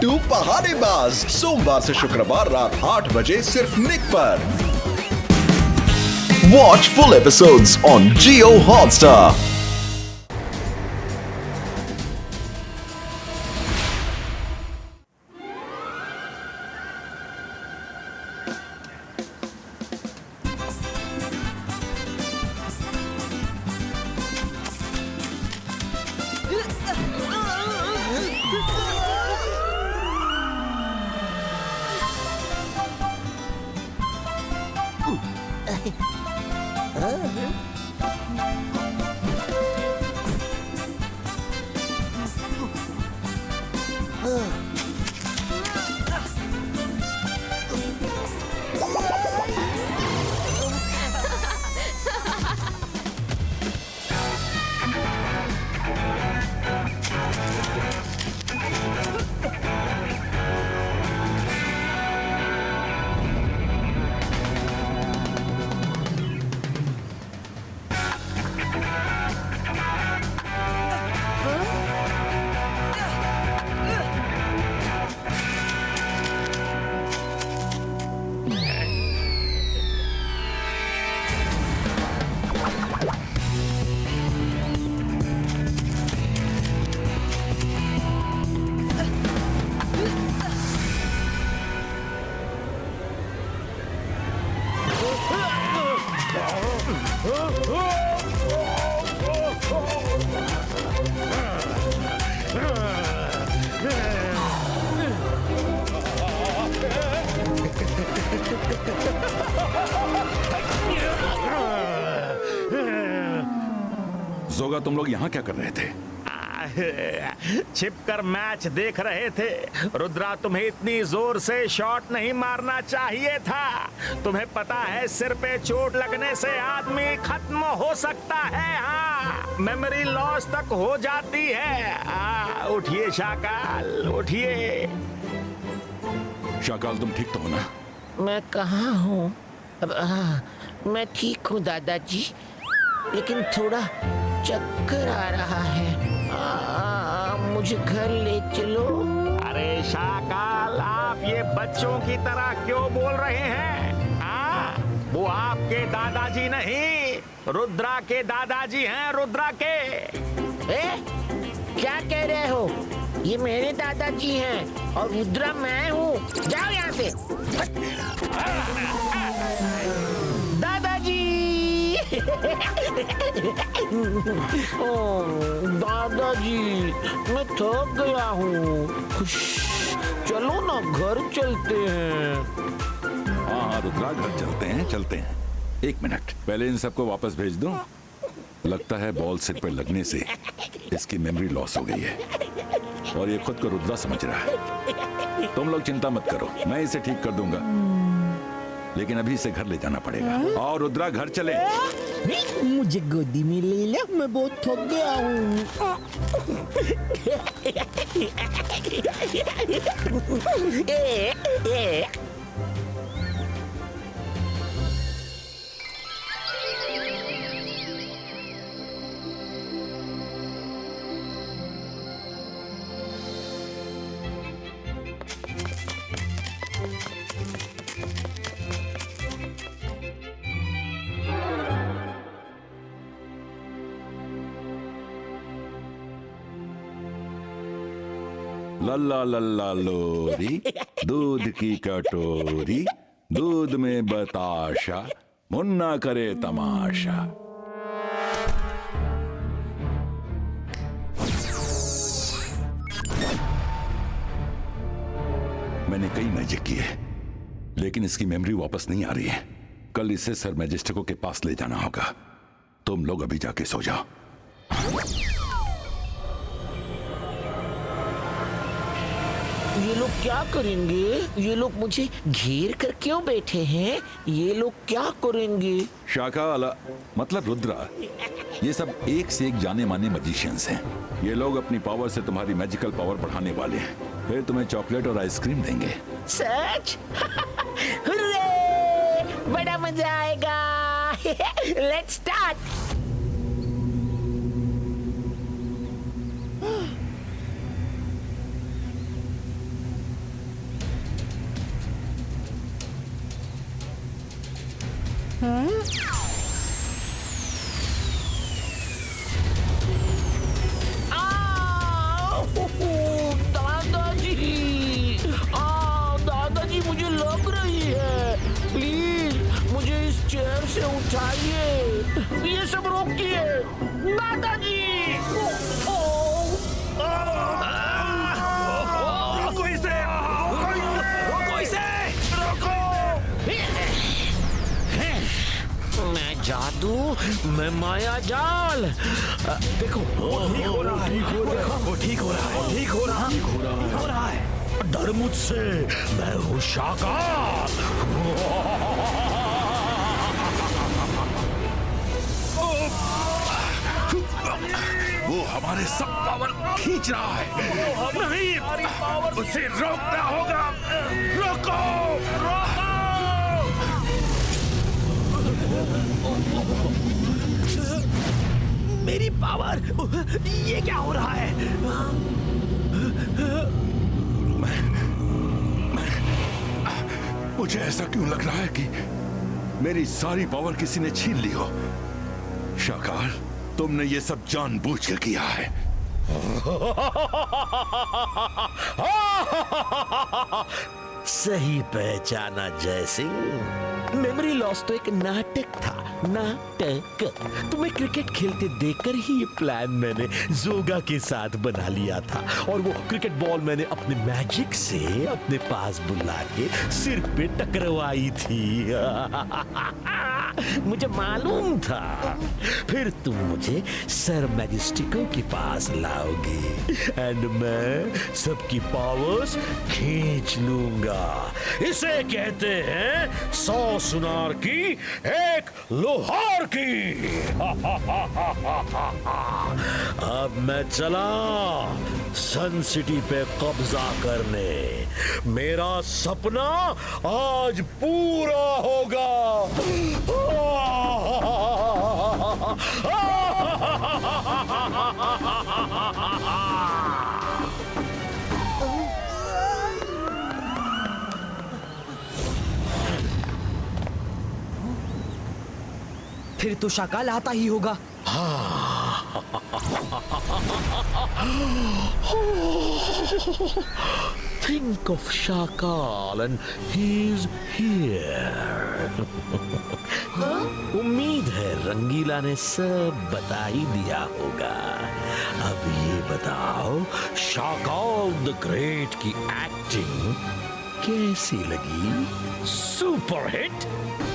बिट्टू पहाड़ीबाज, सोमवार से शुक्रवार रात 8 बजे सिर्फ निक पर। Watch full episodes on Jio Hotstar. जोगा, तुम लोग यहाँ क्या कर रहे थे? छिपकर मैच देख रहे थे। रुद्रा, तुम्हें इतनी जोर से शॉट नहीं मारना चाहिए था। तुम्हें पता है सिर पे चोट लगने से आदमी खत्म हो सकता है। हाँ, मेमोरी लॉस तक हो जाती है। उठिए शाकाल, उठिए। शाकाल, तुम ठीक तो हो ना? मैं कहाँ हूँ? मैं ठीक हूँ दादाजी, लेकिन थोड़ा चक्कर आ रहा है। मुझे घर ले चलो। अरे शाकाल, आप ये बच्चों की तरह क्यों बोल रहे हैं? वो आपके दादाजी नहीं, रुद्रा के दादाजी हैं, रुद्रा के। क्या कह रहे हो? ये मेरे दादाजी हैं और रुद्रा मैं हूँ। जाओ यहाँ से। दादाजी। दादाजी, मैं थक गया हूँ। चलो ना, घर चलते हैं। हाँ, रुद्रा, घर चलते हैं। एक मिनट, पहले इन सबको वापस भेज दो। लगता है बॉल सिर पे लगने से इसकी मेमोरी लॉस हो गई है और ये खुद को रुद्रा समझ रहा है। तुम लोग चिंता मत करो, मैं इसे ठीक कर दूंगा, लेकिन अभी इसे घर ले जाना पड़ेगा। और रुद्रा, घर चले। मुझे गोदी में ले लो, मैं बहुत थक गया हूँ। लल्ला लल्ला लोरी, दूध की कटोरी, दूध में बताशा, मुन्ना करे तमाशा। मैंने कई मैजिक किए, लेकिन इसकी मेमोरी वापस नहीं आ रही है। कल इसे सर मैजिस्टिको के पास ले जाना होगा। तुम लोग अभी जाके सो जाओ। ये लोग क्या करेंगे? ये लोग मुझे घेर कर क्यों बैठे हैं? ये लोग क्या करेंगे? शाकाला, मतलब रुद्रा, ये सब एक से एक जाने माने मैजिशियंस हैं। ये लोग अपनी पावर से तुम्हारी मैजिकल पावर बढ़ाने वाले हैं। फिर तुम्हें चॉकलेट और आइसक्रीम देंगे। सच? हुर्रे! बड़ा मजा आएगा। Let's start. दादाजी मुझे लग रही है, प्लीज मुझे इस चेयर से उठाइए, ये सब रोकिए दादाजी। रोको इसे, रोको इसे, रोको। मैं जादू, मैं माया जाल। देखो वो ठीक हो रहा है, वो ठीक हो रहा है, ठीक हो रहा है। डर मुझसे, मैं हूँ शाकाल। वो हमारे सब पावर खींच रहा है। नहीं, उसे रोकना होगा। रोको, रोको। मेरी पावर, ये क्या हो रहा है? मुझे ऐसा क्यों लग रहा है कि मेरी सारी पावर किसी ने छीन ली हो। शाकाल, तुमने ये सब जानबूझ के किया है। सही पहचाना जय सिंह। मेमोरी लॉस तो एक नाटक था, नाटक। तुम्हें क्रिकेट खेलते देखकर ही ये प्लान मैंने जोगा के साथ बना लिया था, और वो क्रिकेट बॉल मैंने अपने मैजिक से अपने पास बुला के सिर पे टकरवाई थी। मुझे मालूम था फिर तुम मुझे सर मैजेस्टिको के पास लाओगे, एंड मैं सबकी पावर्स खींच लूंगा। इसे कहते हैं 100 सुनार की एक लोहार की। अब मैं चला सन सिटी पे कब्जा करने। मेरा सपना आज पूरा होगा। फिर तो शाकाल आता ही होगा। Think of Shakal and he's here. उम्मीद है रंगीला ने सब बता ही दिया होगा। अब ये बताओ, शाकाल द ग्रेट की एक्टिंग कैसी लगी? सुपर हिट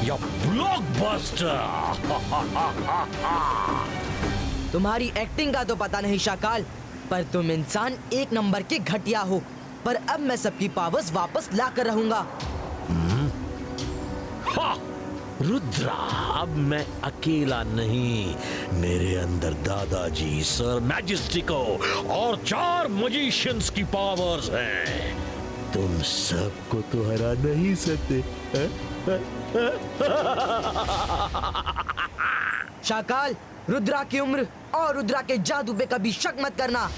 या ब्लॉकबस्टर? तुम्हारी एक्टिंग का तो पता नहीं शाकाल, पर तुम इंसान एक नंबर के घटिया हो। पर अब मैं सबकी पावर्स वापस ला कर रहूंगा। रुद्रा, अब मैं अकेला नहीं, मेरे अंदर दादाजी, सर मैजेस्टिको और 4 मजिशियंस की पावर्स हैं। तुम सबको तो हरा नहीं सकते। शाकाल, रुद्रा की उम्र और रुद्रा के जादू पे कभी शक मत करना।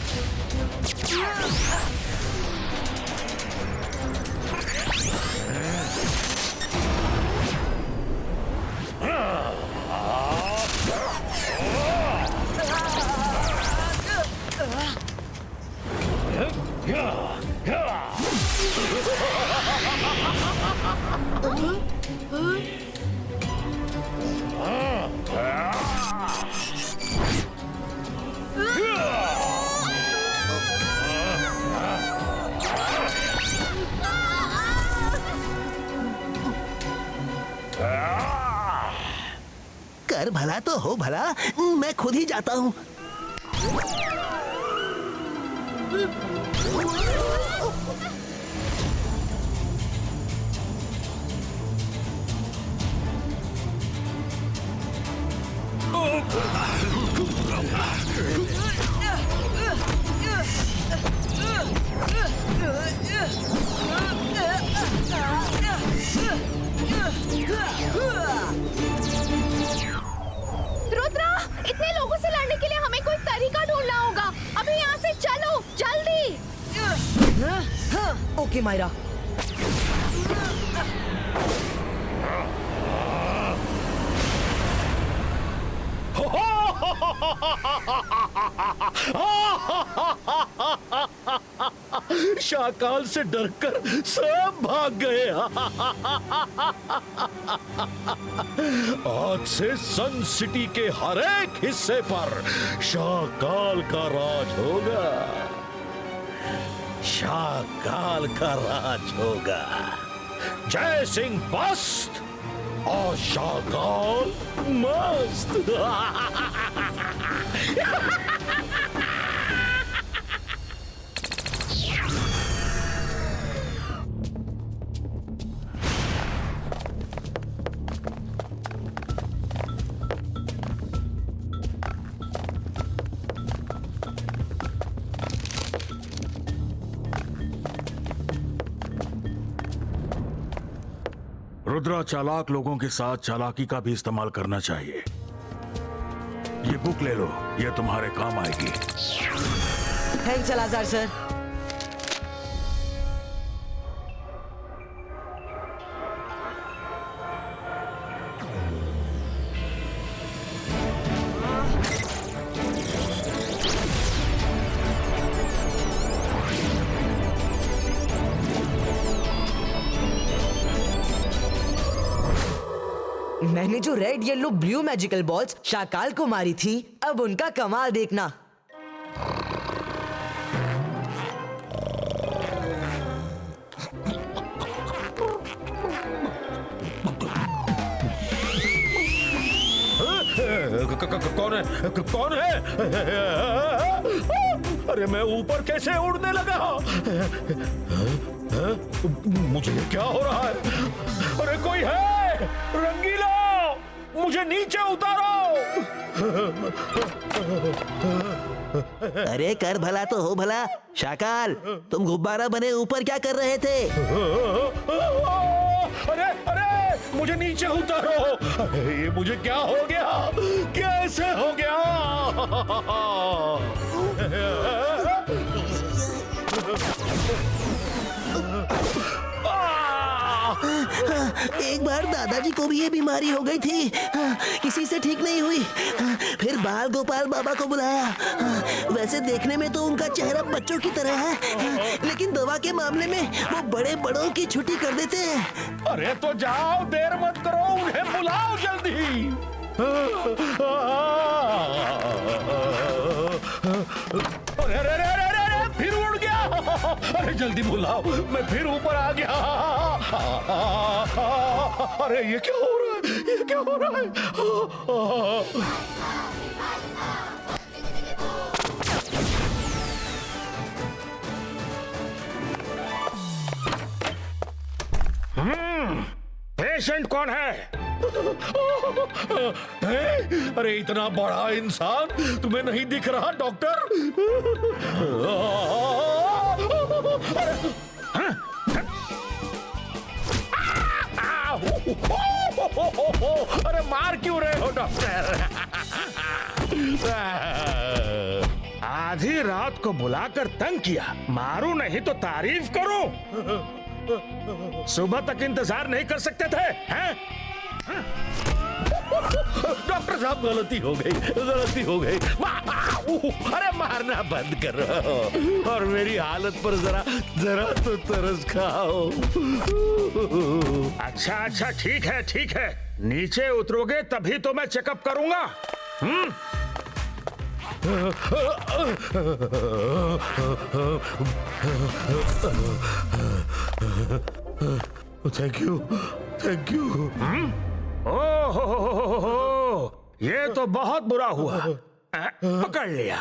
कर भला तो हो भला, मैं खुद ही जाता हूँ। रुद्रा, इतने लोगों से लड़ने के लिए हमें कोई तरीका ढूंढना होगा। अभी यहाँ से चलो, जल्दी। ओके मायरा। शाकाल से डरकर सब भाग गए। आज से सन सिटी के हर एक हिस्से पर शाकाल का राज होगा। शाकाल का राज होगा। जय सिंह मस्त और शाकाल मस्त। रुद्रा, चालाक लोगों के साथ चालाकी का भी इस्तेमाल करना चाहिए। ये बुक ले लो, ये तुम्हारे काम आएगी। थैंक्स सलाहदार सर। मैंने जो red yellow blue magical balls Shakaal को मारी थी, अब उनका कमाल देखना। कौन है? कौन है? अरे मैं ऊपर कैसे उड़ने लगा? मुझे क्या हो रहा है? अरे कोई है? रंगीला, मुझे नीचे उतारो। अरे कर भला तो हो भला। शाकाल, तुम गुब्बारा बने ऊपर क्या कर रहे थे? अरे अरे मुझे नीचे उतारो। अरे ये मुझे क्या हो गया? कैसे हो गया? एक बार दादाजी को भी ये बीमारी हो गई थी, किसी से ठीक नहीं हुई। फिर बाल गोपाल बाबा को बुलाया। वैसे देखने में तो उनका चेहरा बच्चों की तरह है, लेकिन दवा के मामले में वो बड़े बड़ों की छुट्टी कर देते हैं। अरे तो जाओ, देर मत करो, उन्हें बुलाओ जल्दी। अरे अरे अरे अरे अरे फिर उड़ गया। अरे जल्दी बुलाओ, मैं फिर ऊपर आ गया। अरे ये क्या हो रहा है? ये क्या हो रहा है? पेशेंट कौन है? अरे इतना बड़ा इंसान तुम्हें नहीं दिख रहा डॉक्टर? अरे मार क्यों रहे हो डॉक्टर? आधी रात को बुलाकर तंग किया, मारू नहीं तो तारीफ करो। सुबह तक इंतजार नहीं कर सकते थे हैं? डॉक्टर साहब गलती हो गई, गलती हो गई। अरे मारना बंद करो और मेरी हालत पर जरा जरा तो तरस खाओ। अच्छा अच्छा ठीक है ठीक है, नीचे उतरोगे तभी तो मैं चेकअप करूंगा। Thank you thank you. ओह, ये तो बहुत बुरा हुआ। पकड़ लिया।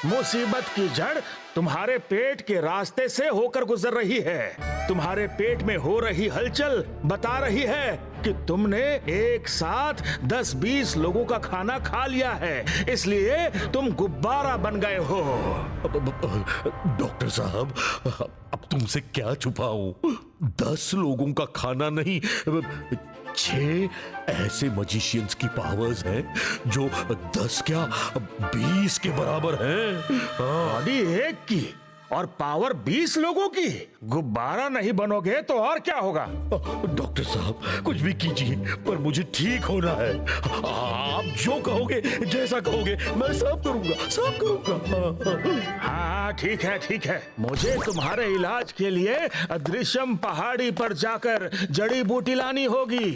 मुसीबत की जड़ तुम्हारे पेट के रास्ते से होकर गुजर रही है। तुम्हारे पेट में हो रही हलचल बता रही है कि तुमने एक साथ 10-20 लोगों का खाना खा लिया है, इसलिए तुम गुब्बारा बन गए हो। डॉक्टर साहब, अब तुमसे क्या छुपाऊं? 10 लोगों का खाना नहीं, 6 ऐसे मजिशियंस की पावर्स हैं जो 10 क्या 20 के बराबर हैं। बॉडी एक की और पावर 20 लोगों की। गुब्बारा नहीं बनोगे तो और क्या होगा? डॉक्टर साहब कुछ भी कीजिए, पर मुझे ठीक होना है। आप जो कहोगे, जैसा कहोगे, मैं सब करूंगा, सब करूंगा। हाँ ठीक है ठीक है। मुझे तुम्हारे इलाज के लिए अदृश्यम पहाड़ी पर जाकर जड़ी बूटी लानी होगी।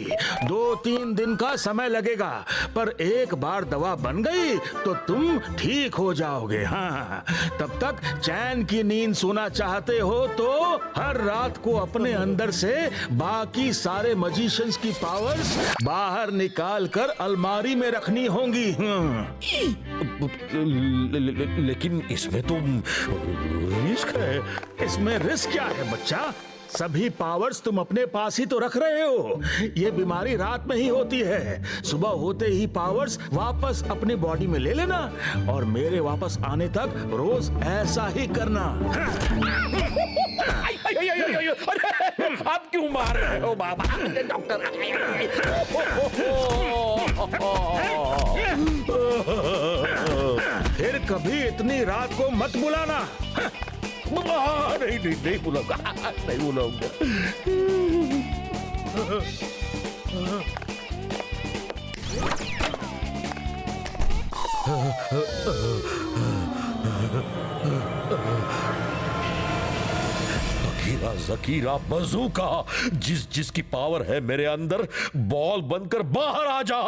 2-3 दिन का समय लगेगा, पर एक बार दवा बन गई तो तुम ठीक हो जाओगे। हाँ, तब तक चैन की नींद सोना चाहते हो तो हर रात को अपने अंदर से बाकी सारे मजिशियंस की पावर्स बाहर निकाल कर अलमारी में रखनी होंगी। लेकिन इसमें तो रिस्क है। इसमें रिस्क क्या है बच्चा? सभी पावर्स तुम अपने पास ही तो रख रहे हो। ये बीमारी रात में ही होती है। सुबह होते ही पावर्स वापस अपनी बॉडी में ले लेना और मेरे वापस आने तक रोज ऐसा ही करना। अरे आप क्यों मार रहे हो बाबा? डॉक्टर फिर कभी इतनी रात को मत बुलाना। नहीं बुलाऊंगा, नहीं बुलाऊंगा। जकीरा जकीरा बजूका, जिसकी पावर है मेरे अंदर, बॉल बनकर बाहर आ जा।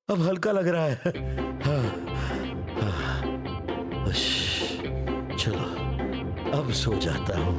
अब हल्का लग रहा है। चलो अब सो जाता हूं।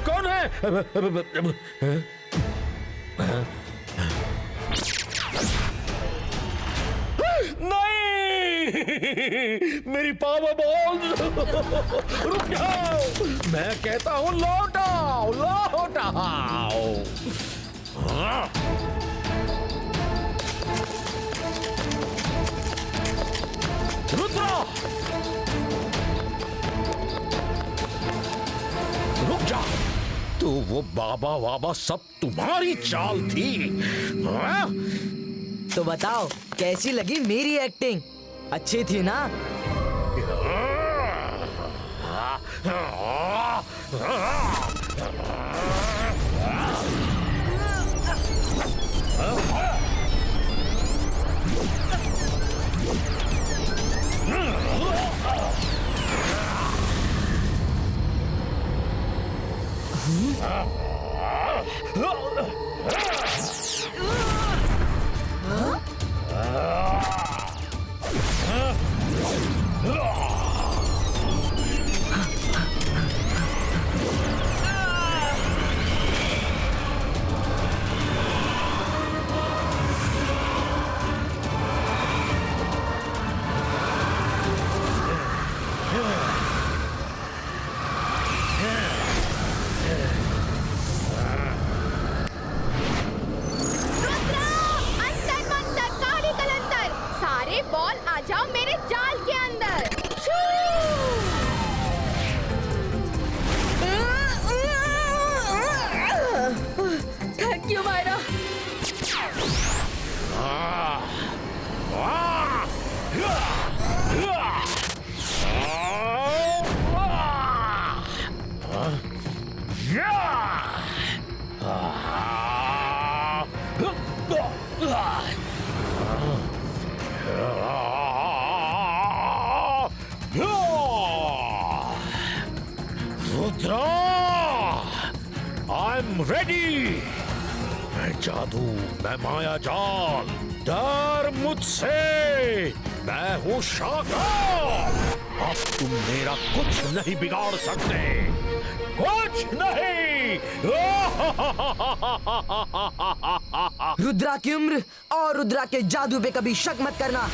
कौन है? नहीं, मेरी पावर बॉल, रुक जाओ। मैं कहता हूं लौटाओ, लौटाओ। रुद्रा, रुक जा। तो वो बाबा वाबा सब तुम्हारी चाल थी? हाँ? तो बताओ कैसी लगी मेरी एक्टिंग? अच्छी थी ना? Rudra, I'm ready. मैं जादू, मैं माया जाल, डर मुझसे, मैं हूँ शाकाल। अब तुम मेरा कुछ नहीं बिगाड़ सकते, कुछ नहीं। रुद्रा की उम्र और रुद्रा के जादू पे कभी शक मत करना।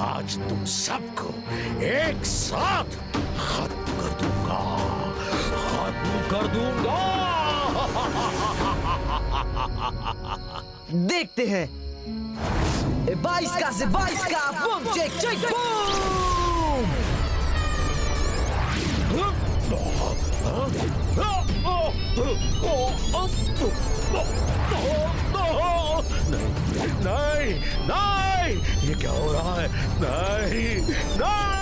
आज तुम सबको एक साथ खत्म कर दूंगा, खत्म कर दूंगा। देखते हैं 22 का से 22 का बूम चेक चेक बूम। नहीं, नहीं, ये क्या हो रहा है? नहीं, नहीं,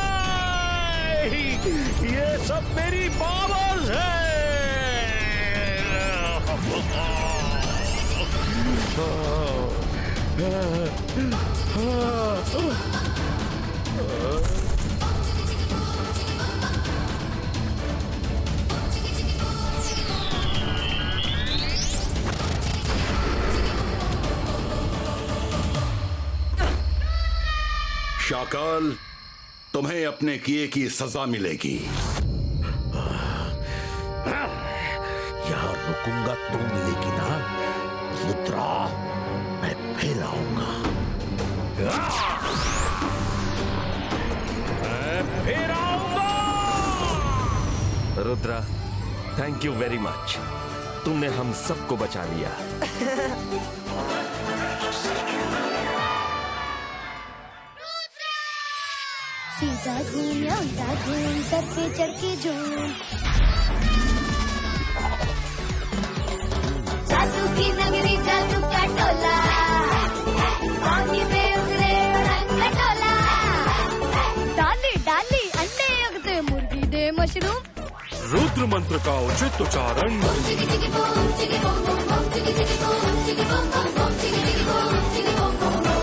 ये सब मेरी पावर्स है। शाकाल, तुम्हें अपने किए की सजा मिलेगी। यहाँ रुकूंगा तो मिलेगी ना रुद्रा, मैं फिर आऊंगा, मैं फिर आऊंगा। Rudra, thank you very much, तुमने हम सबको बचा लिया। सीधा घूम या उल्टा घूम, सर पे चढ़ के झूम। जादू की नगरी, जादू का टोला, पानी में उगले रंग का टोला। डाली डाली अंडे उगते, मुर्गी दे मशरूम। रुद्र मंत्र का उचित उच्चारण। चिकी चिकी बूम, चिकी बूम बूम बूम, चिकी चिकी बूम, चिकी बूम बूम बूम, चिकी चिकी बूम, चिकी boom boom boom.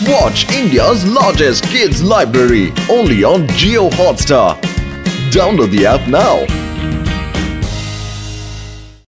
Watch India's largest kids library only on Jio Hotstar. Download the app now.